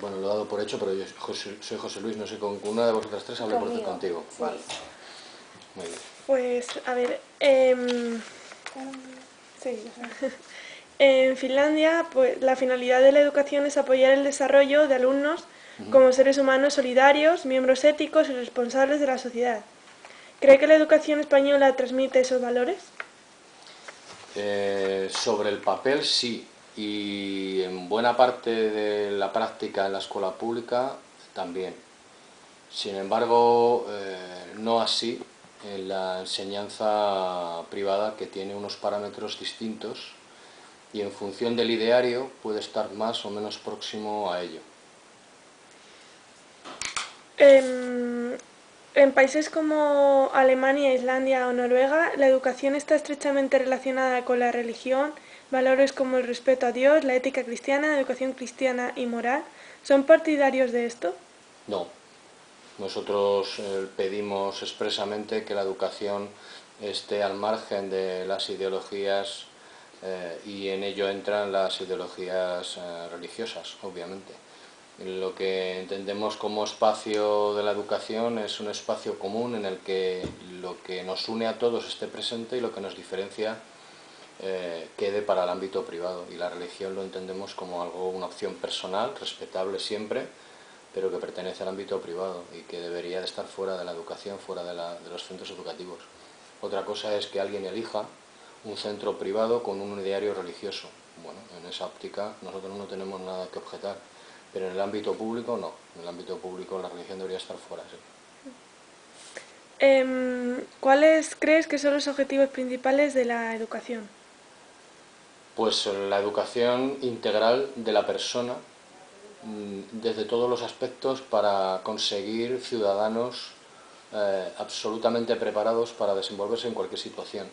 bueno, lo he dado por hecho, pero yo soy José Luis, no sé, con una de vosotras tres hablé contigo. Sí. Vale. Muy bien. Pues, a ver, sí, en Finlandia, pues, la finalidad de la educación es apoyar el desarrollo de alumnos como seres humanos solidarios, miembros éticos y responsables de la sociedad. ¿Cree que la educación española transmite esos valores? Sobre el papel sí, y en buena parte de la práctica en la escuela pública también. Sin embargo, no así en la enseñanza privada, que tiene unos parámetros distintos y en función del ideario puede estar más o menos próximo a ello. En países como Alemania, Islandia o Noruega, la educación está estrechamente relacionada con la religión. Valores como el respeto a Dios, la ética cristiana, la educación cristiana y moral. ¿Son partidarios de esto? No. Nosotros pedimos expresamente que la educación esté al margen de las ideologías y en ello entran las ideologías religiosas, obviamente. Lo que entendemos como espacio de la educación es un espacio común en el que lo que nos une a todos esté presente y lo que nos diferencia quede para el ámbito privado. Y la religión lo entendemos como algo, una opción personal, respetable siempre, pero que pertenece al ámbito privado y que debería de estar fuera de la educación, fuera de los centros educativos. Otra cosa es que alguien elija un centro privado con un ideario religioso. Bueno, en esa óptica nosotros no tenemos nada que objetar, pero en el ámbito público no. En el ámbito público la religión debería estar fuera, sí. ¿Cuáles crees que son los objetivos principales de la educación? Pues la educación integral de la persona, desde todos los aspectos, para conseguir ciudadanos absolutamente preparados para desenvolverse en cualquier situación.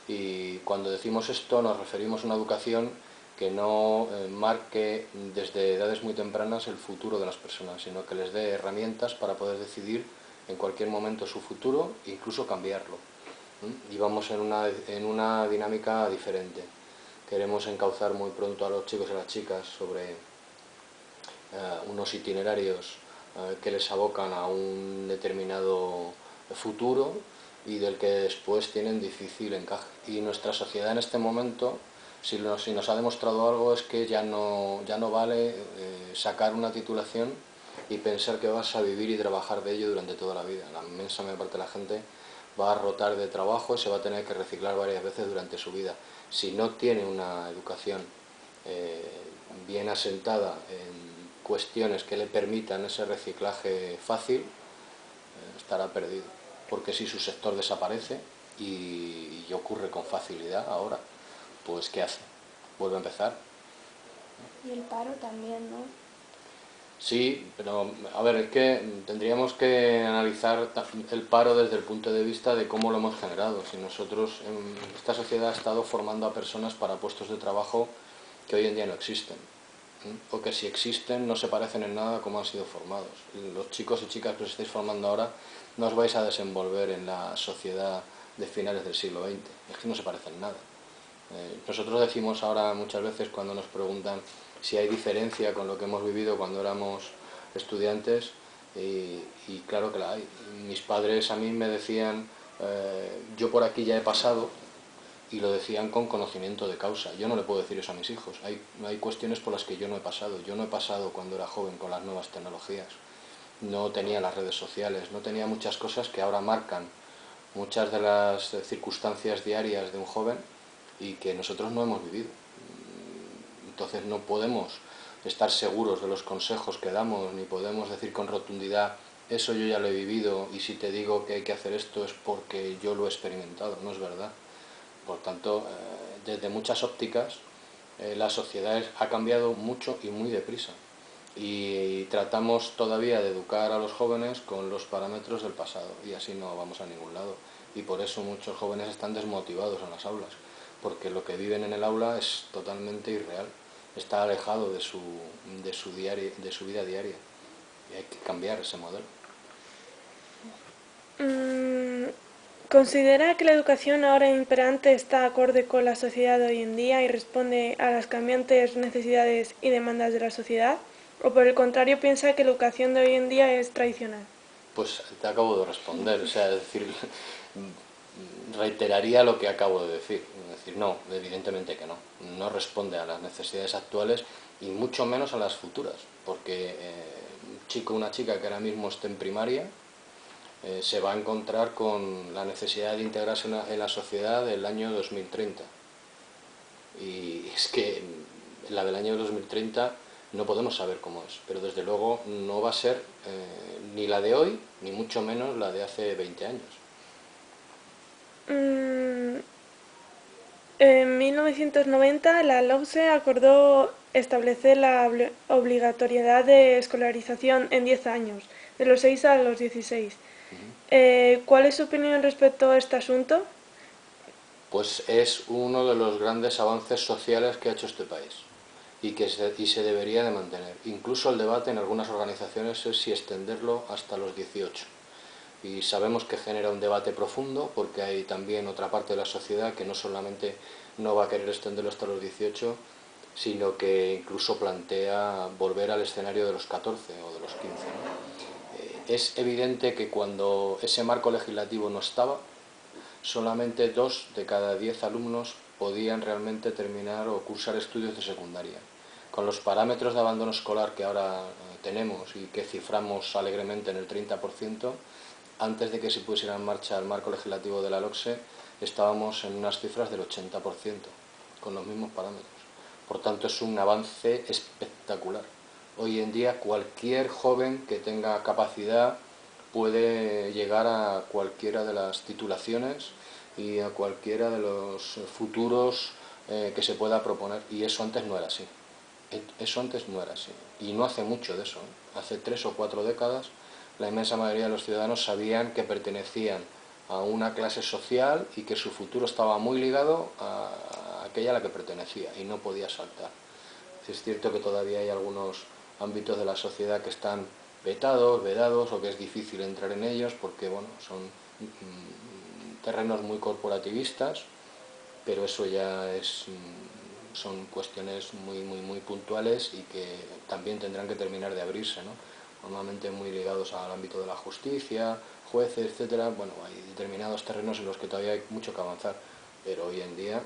Y cuando decimos esto nos referimos a una educación que no marque desde edades muy tempranas el futuro de las personas, sino que les dé herramientas para poder decidir en cualquier momento su futuro e incluso cambiarlo. Y vamos en una dinámica diferente. Queremos encauzar muy pronto a los chicos y a las chicas sobre unos itinerarios que les abocan a un determinado futuro y del que después tienen difícil encaje. Y nuestra sociedad en este momento, si nos ha demostrado algo, es que ya no vale sacar una titulación y pensar que vas a vivir y trabajar de ello durante toda la vida. La inmensa mayor parte de la gente va a rotar de trabajo y se va a tener que reciclar varias veces durante su vida. Si no tiene una educación bien asentada en cuestiones que le permitan ese reciclaje fácil, estará perdido. Porque si su sector desaparece, y ocurre con facilidad ahora, pues ¿qué hace? Vuelve a empezar. Y el paro también, ¿no? Sí, pero a ver, es que tendríamos que analizar el paro desde el punto de vista de cómo lo hemos generado. Si nosotros, esta sociedad ha estado formando a personas para puestos de trabajo que hoy en día no existen, o que si existen no se parecen en nada a cómo han sido formados. Los chicos y chicas que os estáis formando ahora no os vais a desenvolver en la sociedad de finales del siglo XX, es que no se parecen en nada. Nosotros decimos ahora muchas veces cuando nos preguntan si hay diferencia con lo que hemos vivido cuando éramos estudiantes, y claro que la hay. Mis padres a mí me decían, yo por aquí ya he pasado, y lo decían con conocimiento de causa. Yo no le puedo decir eso a mis hijos. Hay cuestiones por las que yo no he pasado. Yo no he pasado cuando era joven con las nuevas tecnologías. No tenía las redes sociales, no tenía muchas cosas que ahora marcan muchas de las circunstancias diarias de un joven y que nosotros no hemos vivido. Entonces no podemos estar seguros de los consejos que damos, ni podemos decir con rotundidad, eso yo ya lo he vivido y si te digo que hay que hacer esto es porque yo lo he experimentado. No es verdad. Por tanto, desde muchas ópticas, la sociedad ha cambiado mucho y muy deprisa. Y tratamos todavía de educar a los jóvenes con los parámetros del pasado, y así no vamos a ningún lado. Y por eso muchos jóvenes están desmotivados en las aulas, porque lo que viven en el aula es totalmente irreal, está alejado de su vida diaria, y hay que cambiar ese modelo. ¿Considera que la educación ahora imperante está acorde con la sociedad de hoy en día y responde a las cambiantes necesidades y demandas de la sociedad? ¿O por el contrario piensa que la educación de hoy en día es tradicional? Pues te acabo de responder, o sea, es decir, reiteraría lo que acabo de decir. Es decir, no, evidentemente que no. No responde a las necesidades actuales y mucho menos a las futuras, porque un chico o una chica que ahora mismo esté en primaria se va a encontrar con la necesidad de integrarse en la sociedad del año 2030. Y es que la del año 2030 no podemos saber cómo es, pero desde luego no va a ser ni la de hoy, ni mucho menos la de hace 20 años. Mm, En 1990 la LOCSE acordó establecer la obligatoriedad de escolarización en 10 años, de los 6 a los 16. ¿Cuál es su opinión respecto a este asunto? Pues es uno de los grandes avances sociales que ha hecho este país y se debería de mantener. Incluso el debate en algunas organizaciones es si extenderlo hasta los 18. Y sabemos que genera un debate profundo porque hay también otra parte de la sociedad que no solamente no va a querer extenderlo hasta los 18, sino que incluso plantea volver al escenario de los 14 o de los 15, ¿no? Es evidente que cuando ese marco legislativo no estaba, solamente 2 de cada 10 alumnos podían realmente terminar o cursar estudios de secundaria. Con los parámetros de abandono escolar que ahora tenemos y que ciframos alegremente en el 30%, antes de que se pusiera en marcha el marco legislativo de la LOCSE, estábamos en unas cifras del 80%, con los mismos parámetros. Por tanto, es un avance espectacular. Hoy en día, cualquier joven que tenga capacidad puede llegar a cualquiera de las titulaciones y a cualquiera de los futuros que se pueda proponer. Y eso antes no era así. Eso antes no era así. Y no hace mucho de eso. Hace 3 o 4 décadas la inmensa mayoría de los ciudadanos sabían que pertenecían a una clase social y que su futuro estaba muy ligado a aquella a la que pertenecía y no podía saltar. Es cierto que todavía hay algunos ámbitos de la sociedad que están vetados, vedados, o que es difícil entrar en ellos porque bueno, son terrenos muy corporativistas, pero eso ya son cuestiones muy puntuales y que también tendrán que terminar de abrirse, ¿no? Normalmente muy ligados al ámbito de la justicia, jueces, etcétera. Bueno, hay determinados terrenos en los que todavía hay mucho que avanzar, pero hoy en día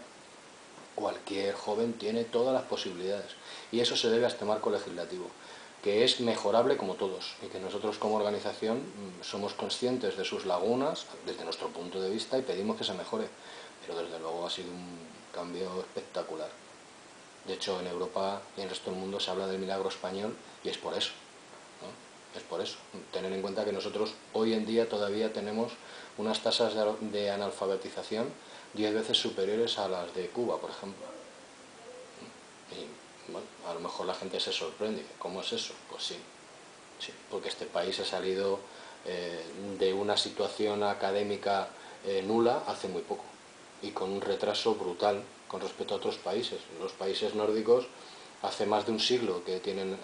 cualquier joven tiene todas las posibilidades y eso se debe a este marco legislativo, que es mejorable como todos y que nosotros como organización somos conscientes de sus lagunas desde nuestro punto de vista y pedimos que se mejore, pero desde luego ha sido un cambio espectacular. De hecho, en Europa y en el resto del mundo se habla del milagro español y es por eso, ¿no? Es por eso. Tener en cuenta que nosotros hoy en día todavía tenemos unas tasas de analfabetización 10 veces superiores a las de Cuba, por ejemplo. Y bueno, a lo mejor la gente se sorprende. ¿Cómo es eso? Pues sí, sí, porque este país ha salido de una situación académica nula hace muy poco y con un retraso brutal con respecto a otros países. Los países nórdicos hace más de un siglo que tienen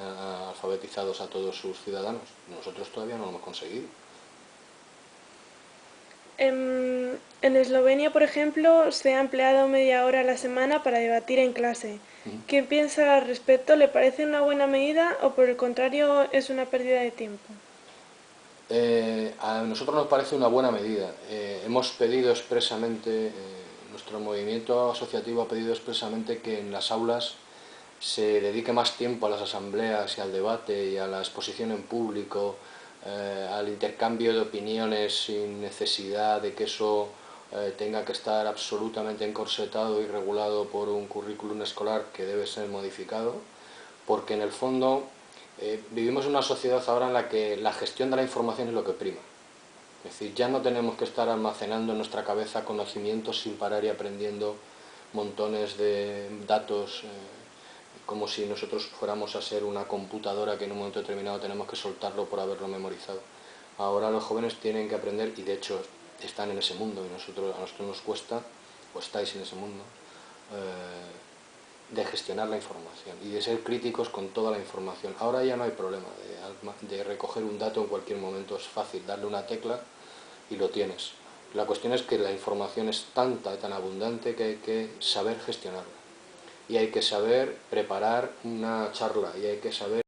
alfabetizados a todos sus ciudadanos. Nosotros todavía no lo hemos conseguido. En Eslovenia, por ejemplo, se ha empleado media hora a la semana para debatir en clase. ¿Qué piensa al respecto? ¿Le parece una buena medida o por el contrario es una pérdida de tiempo? A nosotros nos parece una buena medida. Hemos pedido expresamente, nuestro movimiento asociativo ha pedido expresamente que en las aulas se dedique más tiempo a las asambleas y al debate y a la exposición en público, al intercambio de opiniones sin necesidad de que eso tenga que estar absolutamente encorsetado y regulado por un currículum escolar que debe ser modificado, porque en el fondo vivimos en una sociedad ahora en la que la gestión de la información es lo que prima. Es decir, ya no tenemos que estar almacenando en nuestra cabeza conocimientos sin parar y aprendiendo montones de datos como si nosotros fuéramos a ser una computadora que en un momento determinado tenemos que soltarlo por haberlo memorizado. Ahora los jóvenes tienen que aprender, y de hecho están en ese mundo, y a nosotros nos cuesta, o estáis en ese mundo, de gestionar la información y de ser críticos con toda la información. Ahora ya no hay problema de recoger un dato en cualquier momento, es fácil darle una tecla y lo tienes. La cuestión es que la información es tanta y tan abundante que hay que saber gestionarla. Y hay que saber preparar una charla, y hay que saber